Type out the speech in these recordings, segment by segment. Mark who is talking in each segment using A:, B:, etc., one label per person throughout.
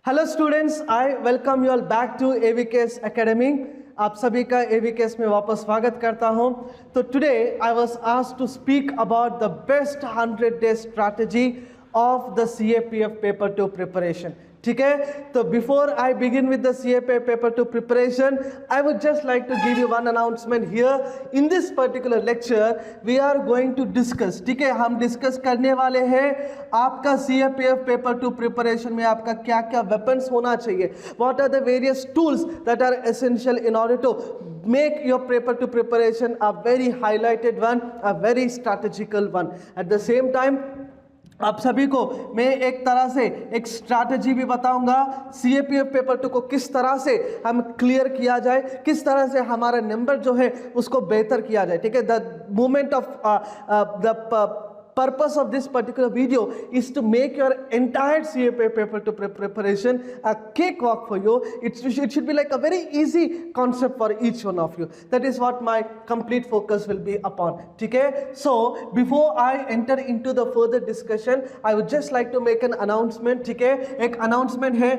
A: Hello students, I welcome you all back to AVKS academy. आप सभी का एवीकेएस में वापस स्वागत करता हूं। तो today I was asked to speak about the best 100-day strategy of the CAPF paper 2 preparation. ठीक है, तो before I begin with the CAPF paper 2 preparation, I would just like to give you one announcement here in this particular lecture. We are going to discuss, ठीक है, हम discuss करने वाले हैं आपका सीएपीएफ पेपर 2 प्रिपरेशन में आपका क्या क्या वेपन्स होना चाहिए, what are the various tools that are essential in order to make your paper 2 preparation a very highlighted one, a very strategical one. At the same time, आप सभी को मैं एक तरह से एक स्ट्रैटेजी भी बताऊंगा सीएपीएफ पेपर 2 को किस तरह से हम क्लियर किया जाए, किस तरह से हमारा नंबर जो है उसको बेहतर किया जाए। ठीक है, the movement of the purpose of this particular video is to make your entire CAPF paper 2 preparation a cakewalk for you. It should be like a very easy concept for each one of you. That is what my complete focus will be upon. Okay, so before I enter into the further discussion, I would just like to make an announcement. ठीक है, एक announcement है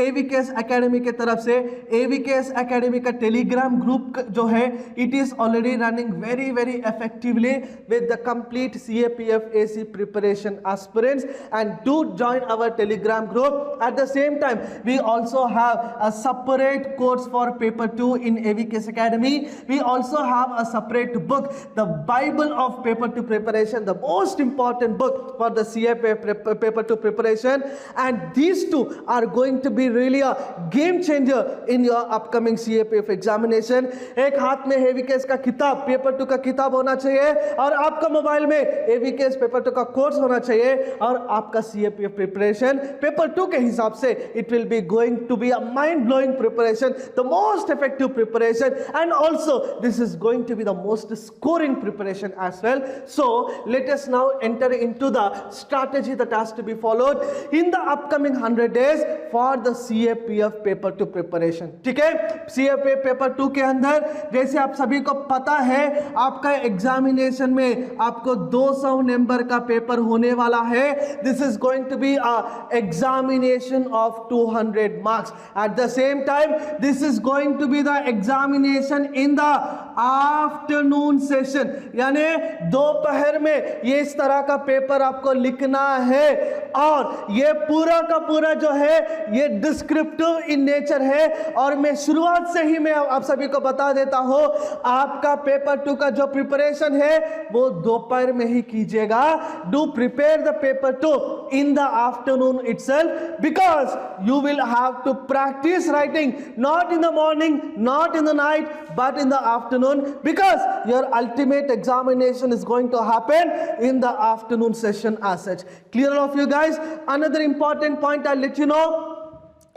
A: AVKS Academy के तरफ से। AVKS Academy का Telegram group जो है, it is already running very effectively with the complete CAPF AC preparation aspirants, and do join our telegram group. At the same time, we also have a separate course for paper 2 in AVKS Academy. We also have a separate book, the Bible of paper 2 preparation, the most important book for the CAPF paper 2 preparation, and these two are going to be really a game changer in your upcoming CAPF examination. एक हाथ में AVKS का किताब, paper 2 का किताब होना चाहिए, और आपका मोबाइल में AVKS पेपर 2 का कोर्स होना चाहिए, और आपका सीएपीएफ प्रिपरेशन पेपर 2 के हिसाब से it will be going to be a mind blowing preparation, the most effective preparation, and also this is going to be the most scoring preparation as well. So let us now enter into the strategy that has to be followed in the upcoming 100 days for the CAPF paper 2 preparation. ठीक है, CAPF paper 2 के अंदर जैसे आप सभी को पता है, आपका एग्जामिनेशन में आपको 200 नंबर का पेपर होने वाला है. This is going to be a examination of 200 marks. At the same time this is going to be the examination in the afternoon session, यानी दोपहर में ये इस तरह का पेपर आपको लिखना है, और ये पूरा का पूरा जो है ये डिस्क्रिप्टिव इन नेचर है. और मैं शुरुआत से ही मैं आप सभी को बता देता हूं, आपका पेपर 2 का जो प्रिपरेशन है वो दोपहर में ही कीजिएगा. Do prepare the paper 2 in the afternoon itself, because you will have to practice writing not in the morning, not in the night, but in the afternoon, because your ultimate examination is going to happen in the afternoon session as such. Clear all of you guys? Another important point I'll let you know.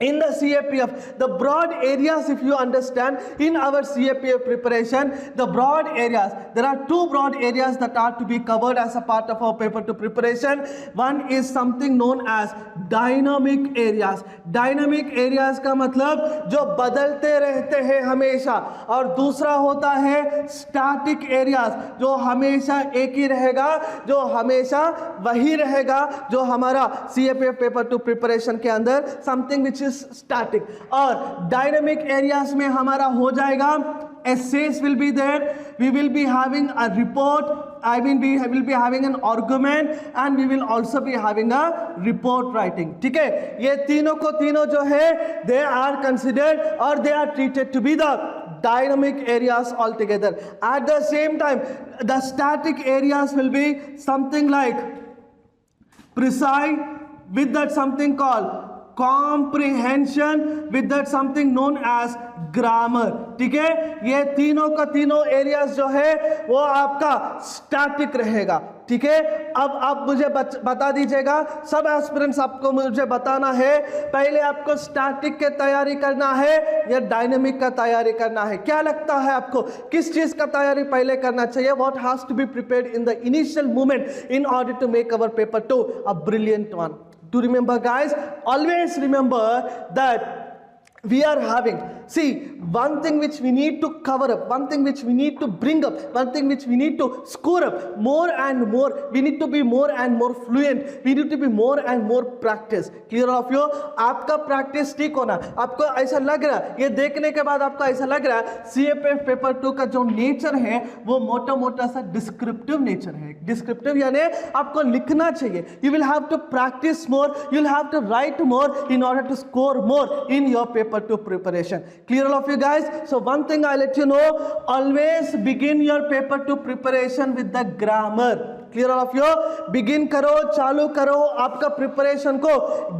A: In the CAPF, the broad areas, if you understand, in our CAPF preparation, the broad areas, there are two broad areas that are to be covered as a part of our paper 2 preparation. One is something known as dynamic areas. Dynamic areas का मतलब जो बदलते रहते हैं हमेशा, और दूसरा होता है static areas, जो हमेशा एक ही रहेगा, जो हमेशा वही रहेगा, जो हमारा CAPF paper 2 preparation के अंदर something which is static. और dynamic areas में हमारा हो जाएगा essays will be there, we will be having a report, I mean we will be having an argument, and we will also be having a report writing. ठीक है, ये तीनों को तीनों जो है they are considered or they are treated to be the dynamic areas altogether. At the same time, the static areas will be something like precise, with that something called comprehension, with that something known as grammar. ठीक है, ये तीनों का तीनों areas जो है वो आपका स्टैटिक रहेगा. ठीक है, अब आप मुझे बता दीजिएगा, सब एस्पिरेंट्स आपको मुझे बताना है, पहले आपको स्टैटिक के तैयारी करना है या डायनामिक का तैयारी करना है? क्या लगता है आपको, किस चीज का तैयारी पहले करना चाहिए? What has to be prepared in the initial moment in order to make our paper 2 a brilliant one? To remember guys, always remember that we are having, see, one thing which we need to cover up, one thing which we need to bring up, one thing which we need to score up more and more. We need to be more and more fluent, we need to be more and more practice. Clear of you? आपका practice ठीक होना, आपको ऐसा लग रहा है, ये देखने के बाद आपको ऐसा लग रहा है CFF पेपर 2 का जो नेचर है वो मोटा मोटा सा डिस्क्रिप्टिव नेचर है. डिस्क्रिप्टिव यानी आपको लिखना चाहिए. You will have to practice more, you will have to write more in order to score more in your paper 2 preparation. Clear all of you guys? So one thing I let you know, always begin your paper 2 preparation with the grammar. Clear of you? Begin करो, चालू करो आपका preparation को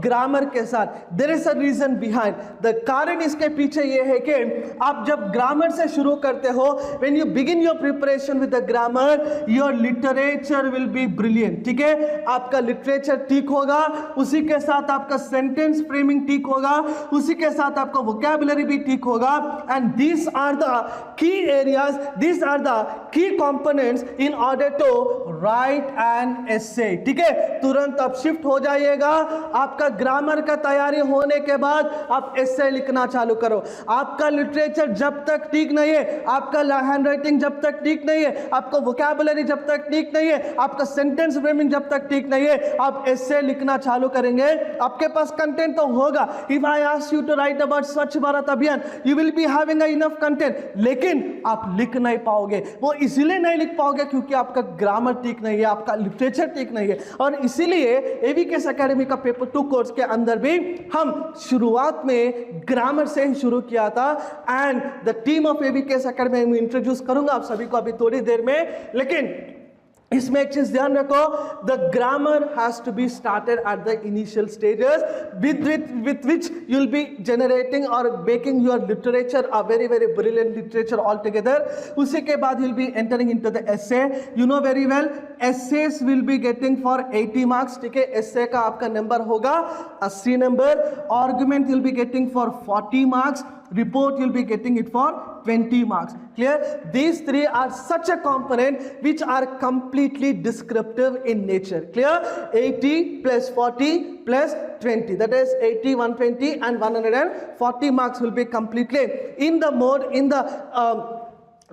A: grammar के साथ. There is a reason behind. The कारण इसके पीछे ये है कि आप जब ग्रामर से शुरू करते हो, when you begin your preparation with the grammar, your literature will be brilliant. ठीक है, आपका लिटरेचर ठीक होगा, उसी के साथ आपका सेंटेंस फ्रेमिंग ठीक होगा, उसी के साथ आपका वोकैबुलरी भी ठीक होगा. And this are the key areas, this are the key components in order to write an essay. ठीक है, तुरंत आप शिफ्ट हो जाइएगा. आपका ग्रामर का तैयारी होने के बाद आप एसे लिखना चालू करो. आपका लिटरेचर जब तक ठीक नहीं है, आपका हैंड राइटिंग जब तक ठीक नहीं है, आपका वोकैबुलरी जब तक ठीक नहीं है, आपका सेंटेंस फ्रेमिंग जब तक ठीक नहीं है, आप एसे लिखना चालू करेंगे. आपके पास कंटेंट तो होगा. If I ask you to write about Swachh Bharat Abhiyan, you will be having enough content, लेकिन आप लिख नहीं पाओगे. वो इसीलिए नहीं लिख पाओगे क्योंकि आपका ग्रामर ठीक नहीं है, आपका लिटरेचर ठीक नहीं है. और इसीलिए एवीकेएस एकेडमी का पेपर 2 कोर्स के अंदर भी हम शुरुआत में ग्रामर से ही शुरू किया था. And the team of AVKS academy में इंट्रोड्यूस करूंगा आप सभी को अभी थोड़ी देर में. लेकिन इसमें एक चीज ध्यान रखो, the grammar has to be started at the initial stages with which you'll be generating or making your literature a very very brilliant literature altogether. उसी के बाद you'll be entering into the essay. You know very well, essays will be getting for 80 marks. ठीक है, essay का आपका number होगा 80 number. Argument you'll be getting for 40 marks. Report you'll be getting it for 20 marks. Clear? These three are such a component which are completely descriptive in nature. Clear? 80 plus 40 plus 20, that is 80, 120 and 140 marks will be completely in the mode, in the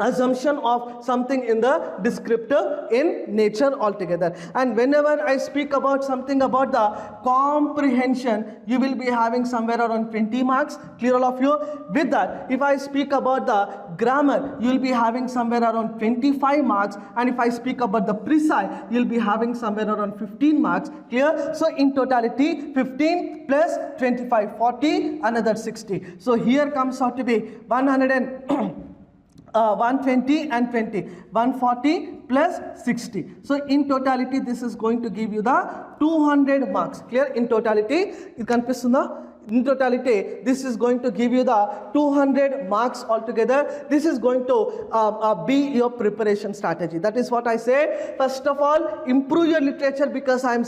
A: assumption of something in the descriptive in nature altogether. And whenever I speak about something about the comprehension, you will be having somewhere around 20 marks. Clear all of you? With that, if I speak about the grammar, you will be having somewhere around 25 marks. And if I speak about the precise, you will be having somewhere around 15 marks. Clear? So in totality, 15 plus 25, 40, another 60. So here comes out to be 120 and 20, 140 plus 60. So in totality, this is going to give you the 200 marks. Clear? In totality, you can press on the in totality, this is going to give you the 200 marks altogether. This is going to be your preparation strategy. That is what I say. First of all, improve your literature, because I'm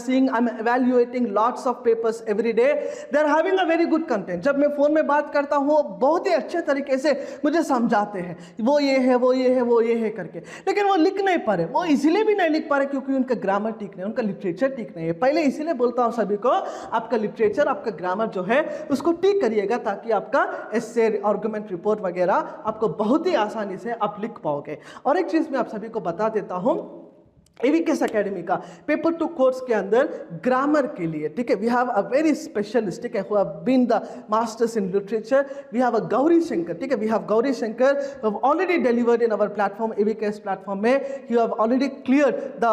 A: evaluating lots of papers every day. They're having a very good content. जब मैं phone में बात करता हूँ, बहुत ही अच्छे तरीके से मुझे समझाते हैं, वो ये है, वो ये है, वो ये है करके. लेकिन वो लिख नहीं पा रहे. वो इसीलिए भी नहीं लिख पा रहे क्योंकि उनका ग्रामर ठीक नहीं है, उनका लिटरेचर ठीक नहीं है. पहले इसीलिए बोलता हूँ सभी को, आपका लिटरेचर, आपका ग्रामर जो है उसको ठीक करिएगा, ताकि आपका एसे, आर्गुमेंट, रिपोर्ट वगैरह आपको बहुत ही आसानी से आप लिख पाओगे. और एक चीज मैं आप सभी को बता देता हूं, एवीकेएस एकेडमी का पेपर 2 कोर्स के अंदर ग्रामर के लिए, ठीक है, we have a very specialist, ठीक है, who have been the masters in literature. We have a Gauri Shankar, ठीक है, we have Gauri Shankar who have already delivered in our platform, AVKS platform में. You have already cleared the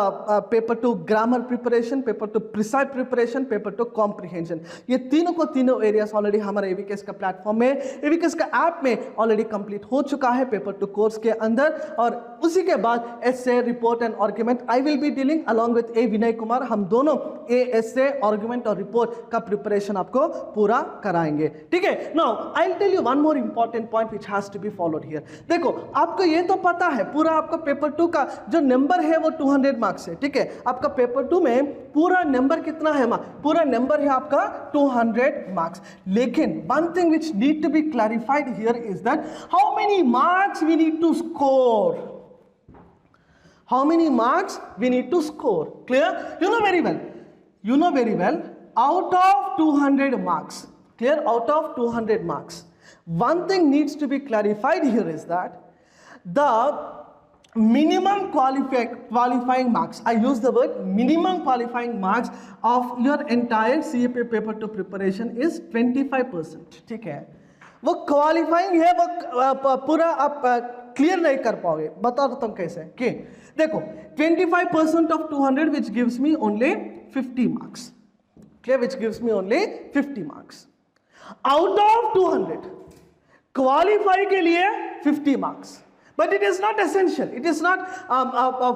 A: paper 2 grammar preparation, paper 2 precise preparation, paper 2 comprehension. ये तीनों areas already हमारे एवीकेएस का platform में, एवीकेएस का app में ऑलरेडी कंप्लीट हो चुका है पेपर 2 कोर्स के अंदर. और उसी के बाद essay, report and argument I will be dealing along with A Vinay Kumar. हम दोनों एसे, आर्गुमेंट और रिपोर्ट का प्रिपरेशन आपको पूरा कराएंगे. ठीक है. Now I will tell you one more important point which has to be followed here. देखो, आपको ये तो पता है पूरा आपका पेपर 2 का जो नंबर है वो 200 मार्क्स है. ठीक है, आपका पेपर 2 में पूरा नंबर कितना है? पूरा नंबर है आपका 200 मार्क्स. लेकिन one thing which need to be clarified here is that how many marks we need to score. How many marks we need to score? Clear? You know very well. You know very well. Out of 200 marks, clear? Out of 200 marks, one thing needs to be clarified here is that the minimum qualifying marks, I use the word minimum qualifying marks of your entire CA paper 2 preparation is 25%. ठीक है, वो qualifying है, वो पूरा आप clear नहीं कर पाओगे। बता देता हूँ कैसे कि देखो 25% of 200 which gives me only 50 marks, okay, which gives me only 50 marks out of 200 qualify के लिए 50 marks, but it is not essential, it is not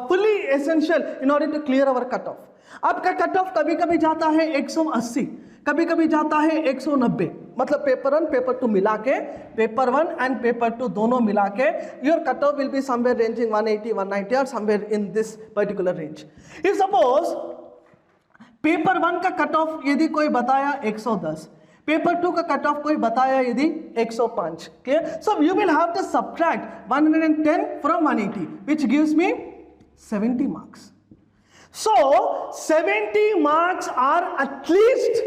A: fully essential in order to clear our cut off. आपका cut off कभी कभी जाता है 180, कभी कभी जाता है 190, मतलब पेपर 1 पेपर 2 मिला के, पेपर 1 एंड पेपर 2 दोनों मिला के your cut off will be somewhere ranging 180 190 और somewhere in this particular range. If suppose paper 1 का कट ऑफ यदि कोई बताया 110, पेपर 2 का कट ऑफ कोई बताया यदि 105, clear? So you will have to subtract 110 from 180 which gives me 70 marks. So 70 marks are at least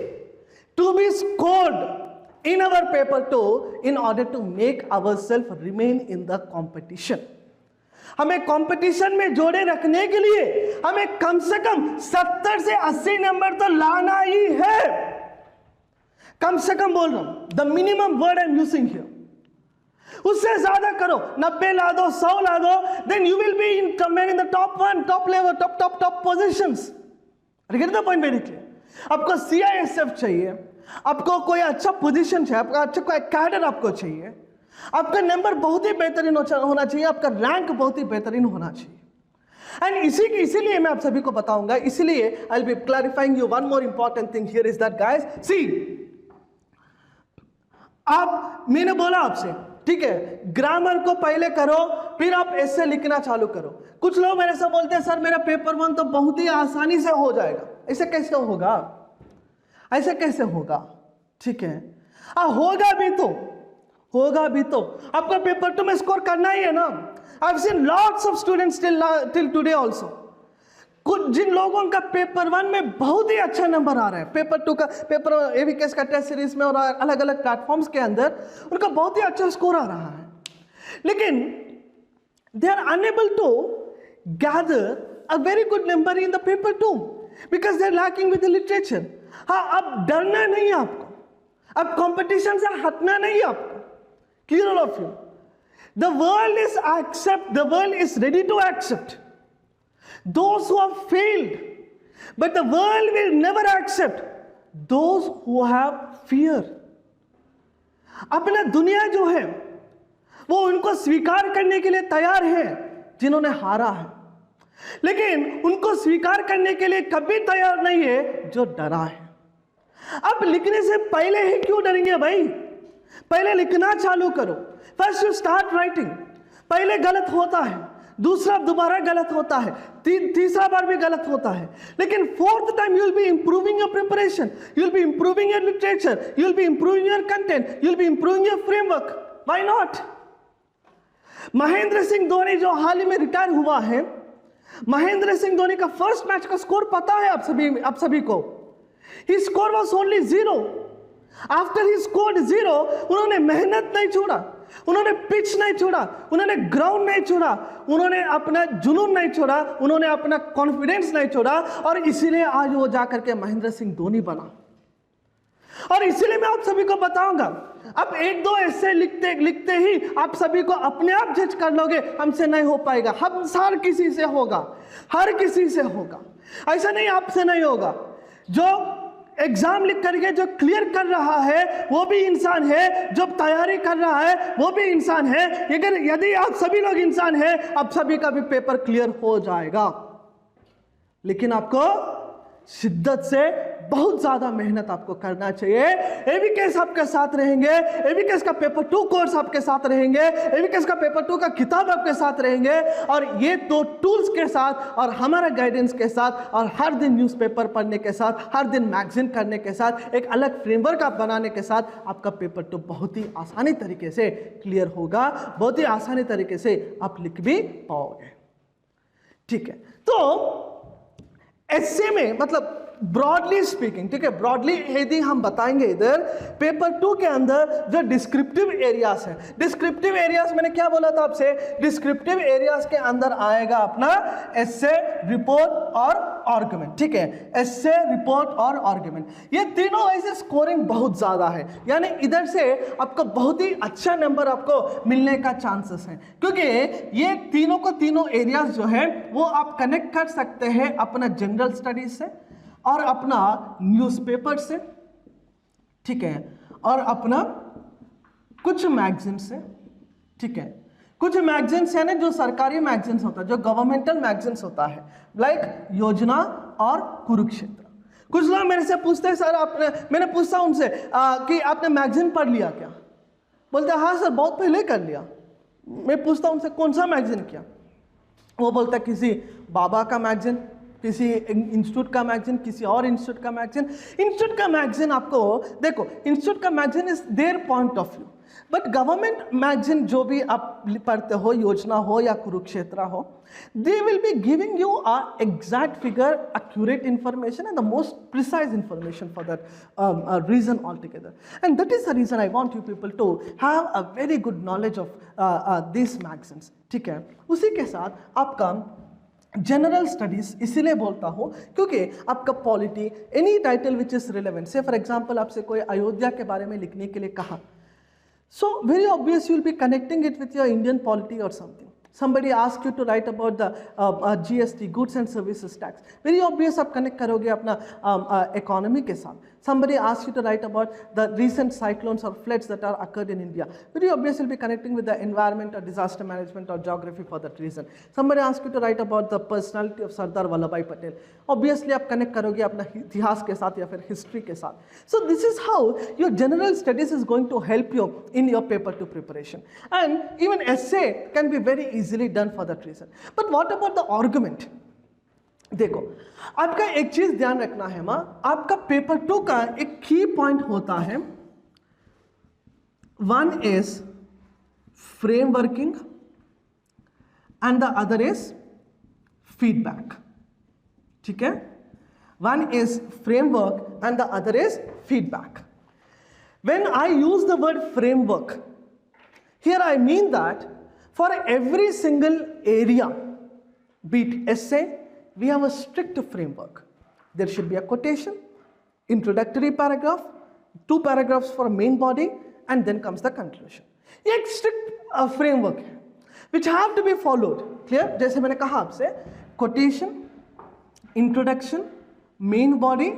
A: to be scored in our paper 2 in order to make ourselves remain in the competition. हमें competition में जोड़े रखने के लिए हमें कम से कम 70 से 80 number तो लाना ही है, कम से कम बोल रहा हूं, the minimum word I am using here. उससे ज्यादा करो, 90 ला दो, 100 ला दो, then you will be in somewhere in the top 1, top level, top positions. Get the point very clear? आपको CISF चाहिए, आपको कोई अच्छा पोजीशन चाहिए, आपका अच्छा कोई कैडर आपको चाहिए, आपका नंबर बहुत ही बेहतरीन होना चाहिए, आपका रैंक बहुत ही बेहतरीन होना चाहिए। एंड इसीलिए मैं आप सभी को बताऊंगा, इसीलिए I will be clarifying you one more important thing here is that guys, see आप, मैंने बोला आपसे, ठीक है, ग्रामर को पहले करो फिर आप ऐसे लिखना चालू करो। कुछ लोग मेरे से बोलते हैं सर मेरा पेपर 1 तो बहुत ही आसानी से हो जाएगा। ऐसे कैसे होगा, ऐसे कैसे होगा? ठीक है, होगा भी तो आपका पेपर 2 में स्कोर करना ही है ना। I have seen lots of students till today also, कुछ जिन लोगों का पेपर 1 में बहुत ही अच्छा नंबर आ रहा है, पेपर 2 का, पेपर एवीकेएस का टेस्ट सीरीज में और अलग अलग प्लेटफॉर्म्स के अंदर उनका बहुत ही अच्छा स्कोर आ रहा है, लेकिन they are unable to gather a very good number in the paper 2 because they are lacking with the literature. हाँ, अब डरना नहीं है आपको, अब कंपटीशन से हटना नहीं है आपको। Clear all of you? The world is ready to accept those who have failed, but the world will never accept those who have fear. अपना दुनिया जो है वो उनको स्वीकार करने के लिए तैयार है जिन्होंने हारा है, लेकिन उनको स्वीकार करने के लिए कभी तैयार नहीं है जो डरा है। अब लिखने से पहले ही क्यों डरेंगे भाई? पहले लिखना चालू करो। फर्स्ट यू स्टार्ट राइटिंग, पहले गलत होता है, दूसरा दोबारा गलत होता है, तीसरा बार भी गलत होता है, लेकिन fourth time you will B improving your preparation, you will B improving your literature, you will B improving your content, you will B improving your framework. Why not? Mahendra Singh Dhoni जो हाल ही में रिटायर हुआ है, महेंद्र सिंह धोनी का फर्स्ट मैच का score पता है आप सभी को? He score was only 0। After he scored 0, उन्होंने मेहनत नहीं छोड़ा, उन्होंने पिच नहीं छोड़ा, उन्होंने ग्राउंड नहीं छोड़ा, उन्होंने अपना जुनून नहीं छोड़ा, उन्होंने अपना कॉन्फिडेंस नहीं छोड़ा, और इसीलिए आज वो जाकर के महेंद्र सिंह धोनी बना। और इसीलिए मैं आप सभी को बताऊंगा, अब 1-2 ऐसे लिखते ही आप सभी को अपने आप जज कर लोगे हमसे नहीं हो पाएगा। हम हर किसी से होगा, हर किसी से होगा, ऐसा नहीं आपसे नहीं होगा। जो एग्जाम लिख करके जो क्लियर कर रहा है वो भी इंसान है, जो तैयारी कर रहा है वो भी इंसान है। अगर यदि आप सभी लोग इंसान हैं, आप सभी का भी पेपर क्लियर हो जाएगा, लेकिन आपको शिद्दत से बहुत ज्यादा मेहनत आपको करना चाहिए। एवीकेएस आपके साथ रहेंगे, एवीकेएस का पेपर 2 कोर्स आपके साथ रहेंगे, एवीकेएस का पेपर 2 का किताब आपके साथ रहेंगे, और ये 2 टूल्स के साथ और हमारा गाइडेंस के साथ और हर दिन न्यूज़पेपर पढ़ने के साथ, हर दिन मैगजीन करने के साथ, एक अलग फ्रेमवर्क आप बनाने के साथ आपका पेपर 2 बहुत ही आसानी तरीके से क्लियर होगा, बहुत ही आसानी तरीके से आप लिख भी पाओगे। ठीक है, तो ऐसे में मतलब ब्रॉडली स्पीकिंग, ठीक है, ब्रॉडली यदि हम बताएंगे इधर पेपर 2 के अंदर जो डिस्क्रिप्टिव एरियाज है, डिस्क्रिप्टिव एरियाज मैंने क्या बोला था आपसे, डिस्क्रिप्टिव एरियाज के अंदर आएगा अपना एसे, रिपोर्ट और आर्गुमेंट, ठीक है, एसे, रिपोर्ट और आर्गुमेंट। ये तीनों ऐसे स्कोरिंग बहुत ज्यादा है, यानी इधर से आपको बहुत ही अच्छा नंबर आपको मिलने का चांसेस है, क्योंकि ये तीनों को तीनों एरियाज जो है वो आप कनेक्ट कर सकते हैं अपना जनरल स्टडीज से और अपना न्यूज़पेपर से, ठीक है, और अपना कुछ मैगजीन से, ठीक है, कुछ मैगजीन्स है ना जो सरकारी मैगजीन्स होता है, जो गवर्नमेंटल मैगजीन्स होता है, लाइक योजना और कुरुक्षेत्र। कुछ लोग मेरे से पूछते हैं सर आपने, मैंने पूछता हूं उनसे कि आपने मैगजीन पढ़ लिया क्या, बोलते हैं हाँ सर बहुत पहले कर लिया। मैं पूछता हूं उनसे कौन सा मैगजीन किया, वो बोलता है किसी बाबा का मैगजीन, किसी इंस्टीट्यूट का मैगजीन, किसी और इंस्टीट्यूट का मैगजीन। इंस्टीट्यूट का मैगजीन आपको देखो, इंस्टीट्यूट का magazine is their point of view, but government magazine जो भी आप पढ़ते हो, योजना हो या कुरुक्षेत्र हो, they will be giving you a exact figure, accurate information and the most precise information for that reason altogether. And that is the reason I want you people to have a very good knowledge of these magazines, ठीक है। उसी के साथ आपका general studies इसीलिए बोलता हूँ क्योंकि आपका polity, any title which is relevant, से फॉर एग्जाम्पल आपसे कोई अयोध्या के बारे में लिखने के लिए कहा, so very obvious you will be connecting it with your Indian polity or something. Somebody asks you to write about the GST, goods and services tax, very obvious आप connect करोगे अपना economy के साथ। Somebody asks you to write about the recent cyclones or floods that are occurred in India, very obvious you'll be connecting with the environment or disaster management or geography for that reason. Somebody asks you to write about the personality of Sardar Vallabhbhai Patel, obviously आप connect करोगे अपना इतिहास के साथ या फिर history के साथ। So this is how your general studies is going to help you in your paper 2 preparation, and even essay can be very easily done for that reason. But what about the argument? देखो आपका एक चीज ध्यान रखना है मां, आपका paper 2 का एक की पॉइंट होता है, one is frameworking and the other is feedback, ठीक है, one is framework and the other is feedback. When I use the word framework, here I mean that for every single area, be it essay, we have a strict framework. There should be a quotation, introductory paragraph, 2 paragraphs for main body, and then comes the conclusion. ये एक strict framework है which have to be followed. Clear? जैसे मैंने कहा आपसे, quotation, introduction, main body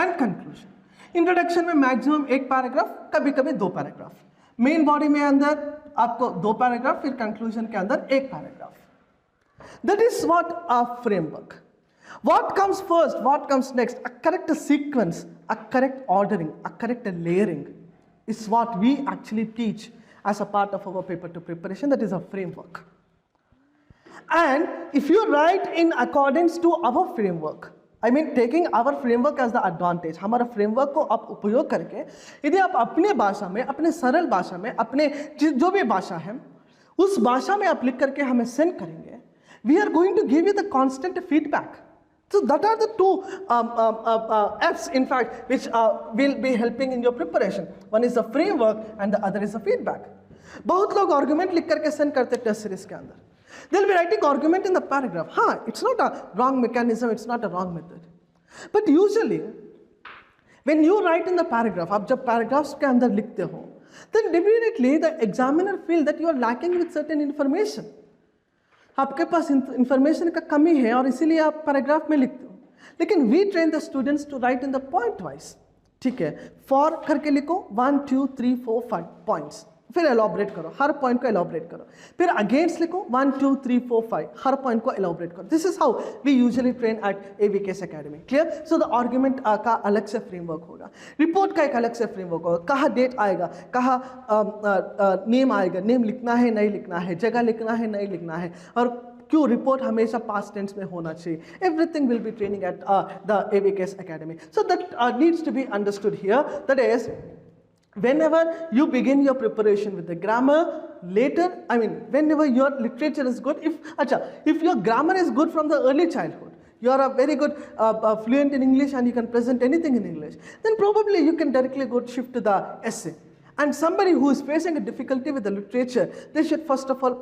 A: and conclusion. Introduction में maximum 1 paragraph, कभी कभी 2 paragraph. मेन बॉडी में अंदर आपको 2 पैराग्राफ, फिर कंक्लूजन के अंदर 1 paragraph. That is what a framework. What comes first, what comes next, a correct sequence, a correct ordering, a correct layering is what we actually teach as a part of our paper 2 preparation. That is a framework. And if you write in accordance to our framework, I mean taking our framework as the advantage, हमारा framework को आप उपयोग करके यदि आप अपने भाषा में, अपने सरल भाषा में, अपने जो भी भाषा है उस भाषा में आप लिख करके हमें सेंड करेंगे, we are going to give you the constant feedback. So that are the two F's in fact which will be helping in your preparation. One is the framework and the other is the feedback. बहुत लोग argument लिख करके send करते test series के अंदर. They'll be writing argument in the paragraph. हाँ, it's not a wrong mechanism, it's not a wrong method. But usually, when you write in the paragraph, आप जब paragraphs के अंदर लिखते हो, then definitely the examiner feel that you are lacking with certain information. आपके पास information का कमी है और इसीलिए आप paragraph में लिखते हो. लेकिन we train the students to write in the point wise. ठीक है, for करके लिखो 1, 2, 3, 4, 5 points. फिर एलॉबरेट करो, हर पॉइंट को एलॉबरेट करो, फिर अगेंस्ट लिखो 1, 2, 3, 4, 5, हर पॉइंट को एलॉबरेट करो. This is how we usually train at AVKS academy. Clear? So the argument का अलग से फ्रेमवर्क होगा, रिपोर्ट का एक अलग से फ्रेमवर्क होगा, कहाँ डेट आएगा, कहाँ नेम आएगा, नेम लिखना है नहीं लिखना है, जगह लिखना है नहीं लिखना है, और क्यों रिपोर्ट हमेशा पास्ट टेंस में होना चाहिए. Everything will be training at the AVKS academy. So that needs to be understood here. That is whenever you begin your preparation with the grammar, later, I mean, whenever your literature is good, if your grammar is good from the early childhood, you are a very good fluent in English and you can present anything in English, then probably you can directly go shift to the essay. And somebody who is facing a difficulty with the literature, they should first of all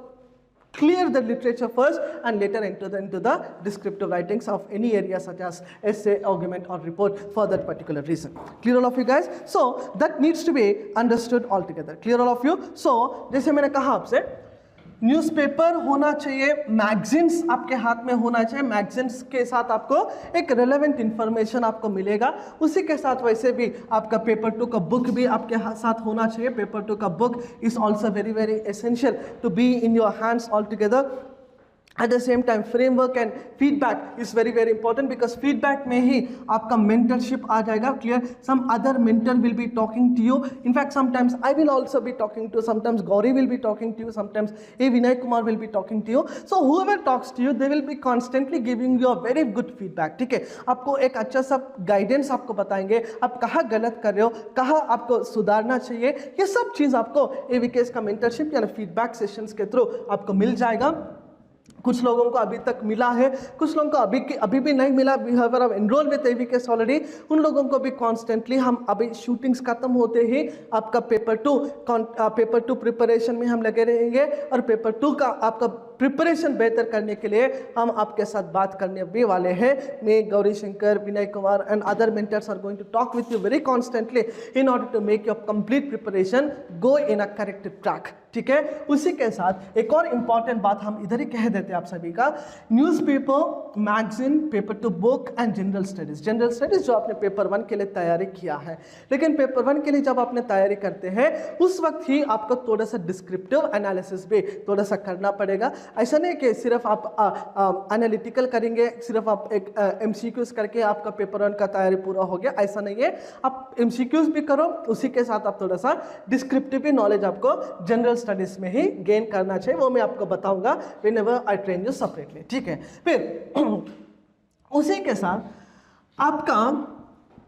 A: clear the literature first and later enter into the descriptive writings of any area such as essay, argument or report for that particular reason. Clear all of you guys? So that needs to be understood altogether. Clear all of you? So जैसे मैंने कहा आपसे, newspaper होना चाहिए, magazines आपके हाथ में होना चाहिए, मैगजीन्स के साथ आपको एक रेलेवेंट इंफॉर्मेशन आपको मिलेगा, उसी के साथ वैसे भी आपका पेपर 2 का बुक भी आपके साथ होना चाहिए. पेपर 2 का book is also very very essential to be in your hands all together. At the same time, framework and feedback is very very important, because feedback में ही आपका mentorship आ जाएगा. Clear? Some other mentor will be talking to you. In fact, sometimes I will also be talking to you. Sometimes Gauri will be talking to you. Sometimes Vinay Kumar will be talking to you. So whoever talks to you, they will be constantly giving you a very good feedback. ठीक है? आपको एक अच्छा सा guidance आपको बताएंगे. आप कहाँ गलत कर रहे हो, कहाँ आपको सुधारना चाहिए, ये सब चीज़ आपको AVKS का mentorship या feedback sessions के थ्रू आपको मिल जाएगा. कुछ लोगों को अभी तक मिला है, कुछ लोगों को अभी भी नहीं मिला. We have enrol with AVKS already. उन लोगों को भी कॉन्स्टेंटली हम अभी शूटिंग्स खत्म होते ही आपका पेपर 2 प्रिपरेशन में हम लगे रहेंगे, और पेपर 2 का आपका प्रिपरेशन बेहतर करने के लिए हम आपके साथ बात करने भी वाले हैं. मैं, Gauri Shankar, Vinay Kumar and other mentors are going to talk with you very constantly in order to make your complete preparation go in a correct track. ठीक है? उसी के साथ एक और इम्पॉर्टेंट बात हम इधर ही कह देते हैं आप सभी का. Newspaper, magazine, paper 2 book and general studies जो आपने पेपर 1 के लिए तैयारी किया है, लेकिन पेपर 1 के लिए जब आपने तैयारी करते हैं उस वक्त ही आपको थोड़ा सा डिस्क्रिप्टिव एनालिसिस भी थोड़ा सा करना पड़ेगा. ऐसा नहीं कि सिर्फ आप एनालिटिकल करेंगे, सिर्फ आप एक MCQs करके आपका पेपर 1 का तैयारी पूरा हो गया, ऐसा नहीं है. आप MCQs भी करो, उसी के साथ आप थोड़ा सा डिस्क्रिप्टिव नॉलेज आपको जनरल स्टडीज में ही गेन करना चाहिए. वो मैं आपको बताऊंगा whenever I train you separately. ठीक है? फिर उसी के साथ आपका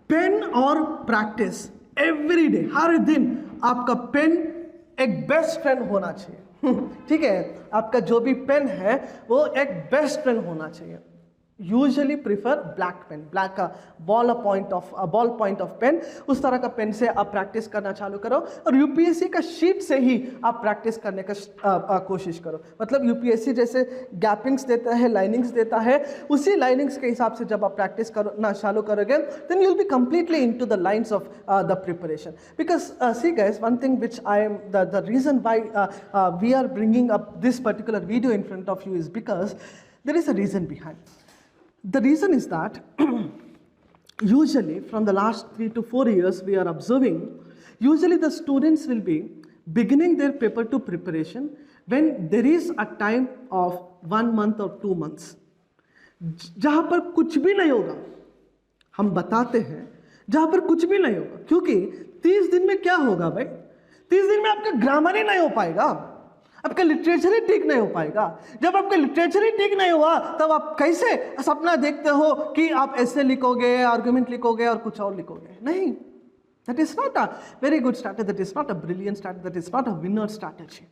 A: पेन और प्रैक्टिस एवरी डे, हर दिन आपका पेन एक बेस्ट फ्रेंड होना चाहिए. ठीक है? आपका जो भी पेन है वो एक बेस्ट फ्रेंड होना चाहिए. Usually prefer black pen, black का बॉल पॉइंट ऑफ पेन, उस तरह का पेन से आप प्रैक्टिस करना चालू करो. और यूपीएससी का शीट से ही आप प्रैक्टिस करने का कोशिश करो. मतलब यूपीएससी जैसे गैपिंग्स देता है, लाइनिंग्स देता है, उसी लाइनिंग्स के हिसाब से जब आप प्रैक्टिस करना चालू करोगे, then you will be completely into the lines of the preparation. Because see guys, one thing which I am the reason why we are bringing up this particular video in front of you is because there is a reason behind. The reason is that usually from the last 3 to 4 years we are observing, usually the students will be beginning their paper 2 preparation when there is a time of 1 month or 2 months जहाँ पर कुछ भी नहीं होगा. हम बताते हैं जहाँ पर कुछ भी नहीं होगा, क्योंकि 30 दिन में क्या होगा भाई? 30 दिन में आपका ग्रामर ही नहीं हो पाएगा, आपका लिटरेचर ही ठीक नहीं हो पाएगा. जब आपका लिटरेचर ही ठीक नहीं हुआ तब आप कैसे सपना देखते हो कि आप ऐसे लिखोगे, आर्गुमेंट लिखोगे और कुछ और लिखोगे? नहीं. That is not a very good strategy, that is not a brilliant strategy, that is not a winner strategy.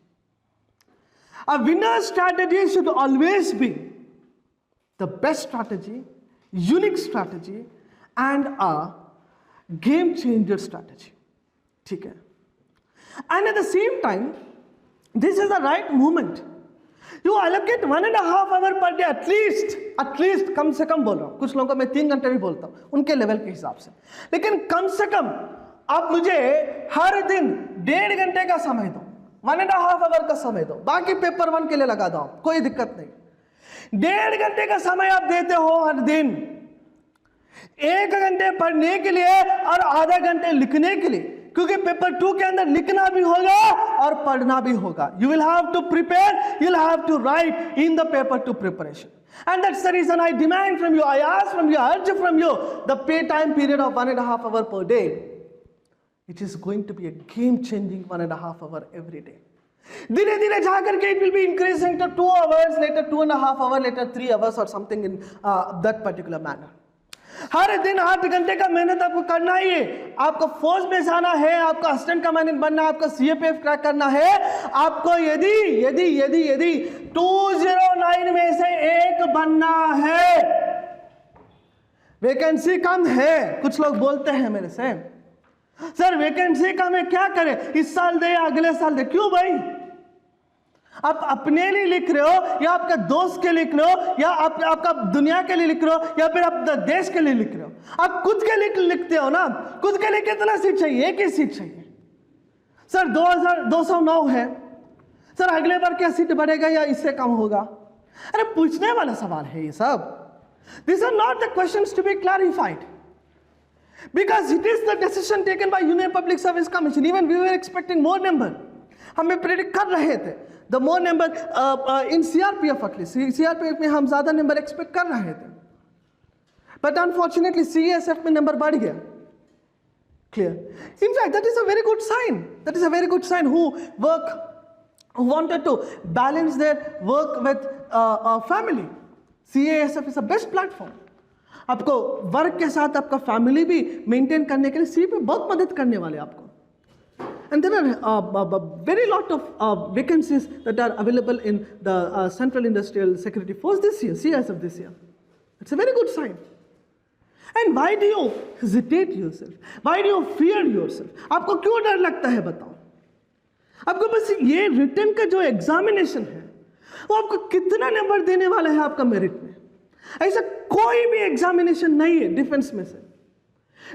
A: A winner strategy should always be the best strategy, unique strategy and a game changer strategy. ठीक है? And eight the same time this is the right moment. You allocate 1.5 hour per day at least, कम से कम बोल रहा हूँ. कुछ लोगों को मैं 3 घंटे भी बोलता हूँ उनके लेवल के हिसाब से, लेकिन कम से कम आप मुझे हर दिन 1.5 घंटे का समय दो, 1.5 hour का समय दो. बाकी पेपर 1 के लिए लगा दो, कोई दिक्कत नहीं. 1.5 घंटे का समय आप देते हो हर दिन, 1 घंटे पढ़ने के लिए और आधा घंटे लिखने के लिए, क्योंकि पेपर 2 के अंदर लिखना भी होगा और पढ़ना भी होगा. You will have to prepare, you will have to write in the paper 2 preparation. And that's the reason I demand from you, I ask from you, urge from you the pay time period of 1.5 hour per day. It is going to be a game changing 1.5 hour every day. धीरे धीरे जाकर के it will be increasing to 2 hours, later 2.5 hours, later 3 hours or something in that particular manner. हर दिन 8 घंटे का मेहनत आपको करना ही है. आपको फौज में जाना है, आपको असिस्टेंट कमांडेंट बनना है, आपको CAPF क्रैक करना है. आपको यदि 209 में से एक बनना है, वैकेंसी कम है, कुछ लोग बोलते हैं मेरे से, सर वैकेंसी कम है क्या करें, इस साल दे या अगले साल दे। क्यों भाई? आप अपने लिए लिख रहे हो या आपका दोस्त के लिए लिख रहे हो या आपका दुनिया के लिए लिख रहे हो या फिर आप देश के लिए लिख रहे हो? आप खुद के लिए लिखते हो ना। खुद के लिए कितना सीट चाहिए? एक ही सीट चाहिए। सर 2209 है, सर अगले बार क्या सीट बढ़ेगा या इससे कम होगा? अरे पूछने वाला सवाल है ये सब। These are not the questions to be clarified, because it is the decision taken by Union Public Service Commission. Even we were expecting more number. हमें प्रेडिक्ट कर रहे थे the more number in CRPF at least. CRPF में हम ज़्यादा number expect कर रहे थे, but unfortunately CSF में नंबर बढ़ गया। Clear? In fact, that is a very good sign. That is a very good sign. Who wanted to balance their work with family. CASF is the best platform. आपको work के साथ आपका family भी maintain करने के लिए CASF बहुत मदद करने वाले आपको। And there are very lot of vacancies that are available in the Central Industrial Security Force this year, CSF this year. It's a very good sign. And why do you hesitate yourself? Why do you fear yourself? आपको क्यों डर लगता है बताओ? आपको बस ये written का जो एग्जामिनेशन है वो आपको कितना नंबर देने वाला है आपका मेरिट में? ऐसा कोई भी एग्जामिनेशन नहीं है डिफेंस में से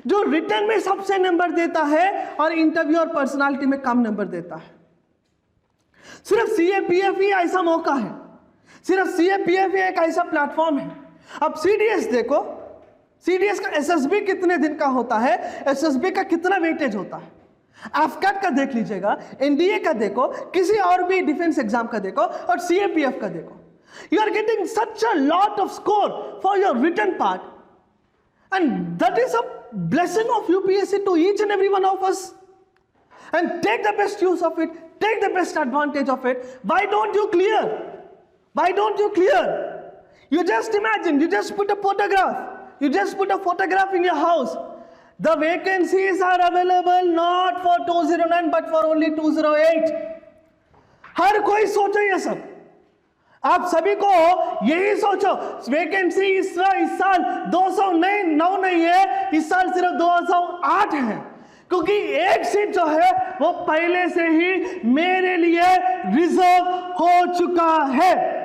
A: जो रिटन में सबसे नंबर देता है और इंटरव्यू और पर्सनालिटी में कम नंबर देता है। सिर्फ CAPF ही ऐसा मौका है, सिर्फ CAPF ही एक ऐसा प्लेटफॉर्म है। अब CDS देखो, CDS का SSB कितने दिन का होता है, SSB का कितना वेटेज होता है, AFCAT का देख लीजिएगा, NDA का देखो, किसी और भी डिफेंस एग्जाम का देखो और CAPF का देखो। You are getting such a lot of score for your written part, and that is a blessing of UPSC to each and every one of us. And take the best use of it, take the best advantage of it. Why don't you clear? Why don't you clear? You just imagine, you just put a photograph. You just put a photograph in your house. The vacancies are available not for 209 but for only 208. हर कोई सोचो ये सब, आप सभी को यही सोचो। Vacancy इस साल 209 नहीं है, इस साल सिर्फ 208 है, क्योंकि एक सीट जो है वो पहले से ही मेरे लिए रिजर्व हो चुका है।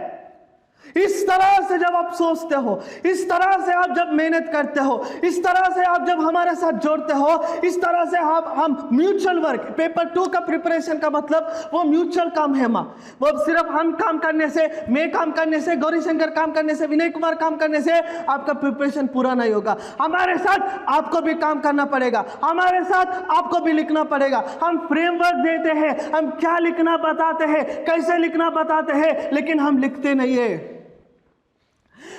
A: इस तरह से जब आप सोचते हो, इस तरह से आप जब मेहनत करते हो, इस तरह से आप जब हमारे साथ जोड़ते हो, इस तरह से हम म्यूचुअल वर्क, पेपर 2 का प्रिपरेशन का मतलब वो म्यूचुअल काम है माँ। वो सिर्फ हम काम करने से, मैं काम करने से, गौरी शंकर काम करने से, विनय कुमार काम करने से आपका प्रिपरेशन पूरा नहीं होगा। हमारे साथ आपको भी काम करना पड़ेगा, हमारे साथ आपको भी लिखना पड़ेगा। हम फ्रेमवर्क देते हैं, हम क्या लिखना बताते हैं, कैसे लिखना बताते हैं, लेकिन हम लिखते नहीं है।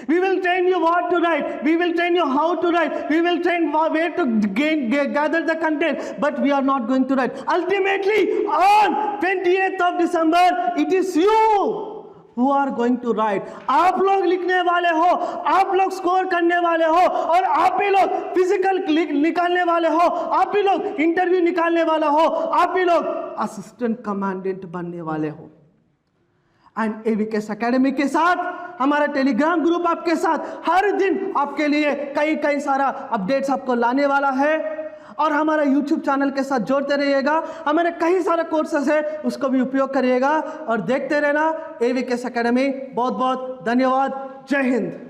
A: We will train you what to write. We will train you how to write. We will train where to gather the content. But we are not going to write. Ultimately, on 28th of December, it is you who are going to write. आप लोग लिखने वाले हो, आप लोग score करने वाले हो, और आप ही लोग फिजिकल निकालने वाले हो, आप ही लोग इंटरव्यू निकालने वाला हो, आप ही लोग असिस्टेंट कमांडेंट बनने वाले हो। एंड AVKS अकेडमी के साथ हमारा टेलीग्राम ग्रुप आपके साथ हर दिन आपके लिए कई सारा अपडेट्स आपको लाने वाला है, और हमारा YouTube चैनल के साथ जोड़ते रहिएगा। हमारे कई सारे कोर्सेस है, उसको भी उपयोग करिएगा और देखते रहना AVKS अकेडमी। बहुत बहुत धन्यवाद। जय हिंद।